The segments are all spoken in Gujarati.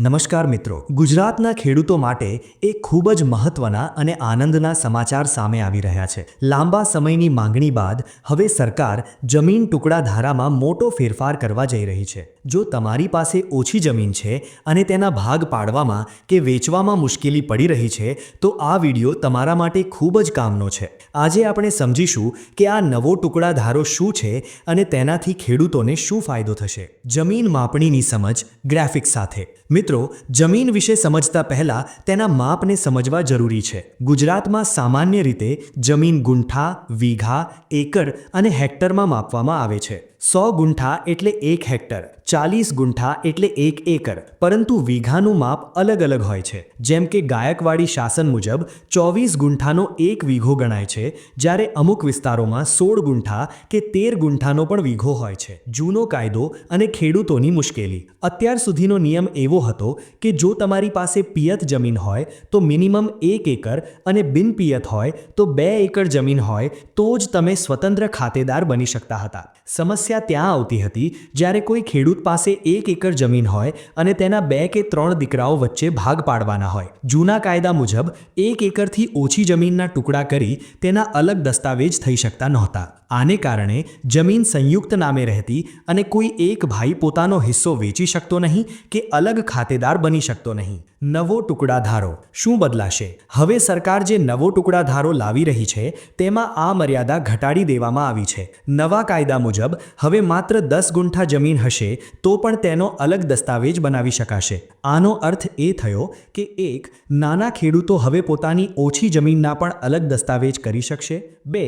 નમસ્કાર મિત્રો, ગુજરાતના ખેડૂતો માટે એક ખૂબ જ મહત્વના અને આનંદના સમાચાર સામે આવી રહ્યા છે. લાંબા સમયની માંગણી બાદ હવે સરકાર જમીન ટુકડા ધારામાં મોટો ફેરફાર કરવા જઈ રહી છે. જો તમારી પાસે ઓછી જમીન છે અને તેના ભાગ પાડવામાં કે વેચવામાં મુશ્કેલી પડી રહી છે, તો આ વિડિયો તમારા માટે ખૂબ જ કામનો છે. આજે આપણે સમજીશું કે આ નવો ટુકડા ધારો શું છે અને તેનાથી ખેડૂતોને શું ફાયદો થશે. જમીન માપણીની સમજ ગ્રાફિક્સ સાથે. મિત્રો, જમીન વિશે સમજતા પહેલા તેના માપને સમજવા જરૂરી છે. ગુજરાતમાં સામાન્ય રીતે જમીન ગુંઠા, વીઘા, એકર અને હેક્ટરમાં માપવામાં આવે છે. 100 ગુંઠા એટલે 1 હેક્ટર, 40 ગુંઠા એટલે 1 એકર, પરંતુ વીઘાનું માપ અલગ અલગ હોય છે. જેમ કે ગાયકવાડી શાસન મુજબ 24 ગુંઠાનો 1 વીઘો ગણાય છે, જ્યારે અમુક વિસ્તારોમાં 16 ગુંઠા કે 13 ગુંઠાનો પણ વીઘો હોય છે. જૂનો કાયદો અને ખેડૂતોની મુશ્કેલી. અત્યાર સુધીનો નિયમ એવો હતો કે જો તમારી પાસે પિયત જમીન હોય તો મિનિમમ 1 એકર અને બિનપિયત હોય તો 2 એકર જમીન હોય તો જ તમે સ્વતંત્ર ખાતેદાર બની શકતા હતા. સમસ્યા ત્યાં આવતી હતી જ્યારે કોઈ ખેડૂત પાસે 1 એકર જમીન હોય અને તેના 2 કે 3 દીકરાઓ વચ્ચે ભાગ પાડવાના હોય. જૂના કાયદા મુજબ 1 એકરથી ઓછી જમીનના ટુકડા કરી તેના અલગ દસ્તાવેજ થઈ શકતા નહોતા. આને કારણે જમીન સંયુક્ત નામે રહેતી અને કોઈ એક ભાઈ પોતાનો હિસ્સો વેચી શકતો નહીં કે અલગ ખાતેદાર બની શકતો નહીં. નવો ટુકડા ધારો. શું બદલાશે? હવે સરકાર જે નવો ટુકડા ધારો લાવી રહી છે તેમાં આ મર્યાદા ઘટાડી દેવામાં આવી છે. નવા કાયદા મુજબ હવે માત્ર 10 ગુંઠા જમીન હશે તો પણ તેનો અલગ દસ્તાવેજ બનાવી શકાશે. આનો અર્થ એ થયો કે 1. નાના ખેડૂતો હવે પોતાની ઓછી જમીનના પણ અલગ દસ્તાવેજ કરી શકશે. 2.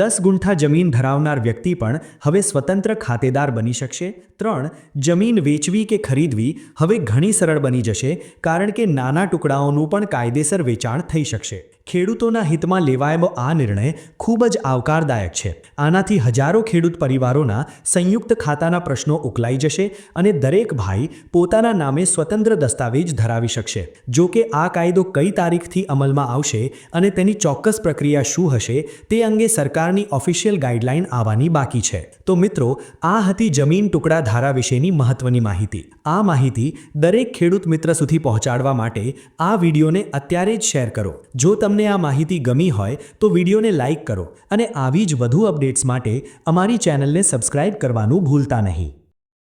10 ગુંઠા જમીન ધરાવનાર વ્યક્તિ પણ હવે સ્વતંત્ર ખાતેદાર બની શકશે. 3. જમીન વેચવી કે ખરીદવી હવે ઘણી સરળ બની જશે, કારણ કે નાના ટુકડાઓનું પણ કાયદેસર વેચાણ થઈ શકશે. ખેડૂતોના હિતમાં લેવાયેલો આ નિર્ણય ખૂબ જ આવકારદાયક છે. આનાથી હજારો ખેડૂત પરિવારોના સંયુક્ત ખાતાના પ્રશ્નો ઉકલાઈ જશે અને દરેક ભાઈ પોતાના નામે સ્વતંત્ર દસ્તાવેજ ધરાવી શકશે. જો કે આ કાયદો કઈ તારીખથી અમલમાં આવશે અને તેની ચોક્કસ પ્રક્રિયા શું હશે તે અંગે સરકારની ઓફિશિયલ ગાઈડલાઈન આવવાની બાકી છે. તો મિત્રો, આ હતી જમીન ટુકડા ધારા વિશેની મહત્વની માહિતી. આ માહિતી દરેક ખેડૂત મિત્ર સુધી પહોંચાડવા માટે આ વિડીયોને અત્યારે જ શેર કરો. જો તમને આ માહિતી ગમી હોય તો વિડીયોને લાઈક કરો અને આવી જ વધુ અપડેટ્સ માટે અમારી ચેનલને સબસ્ક્રાઇબ કરવાનું ભૂલતા નહીં.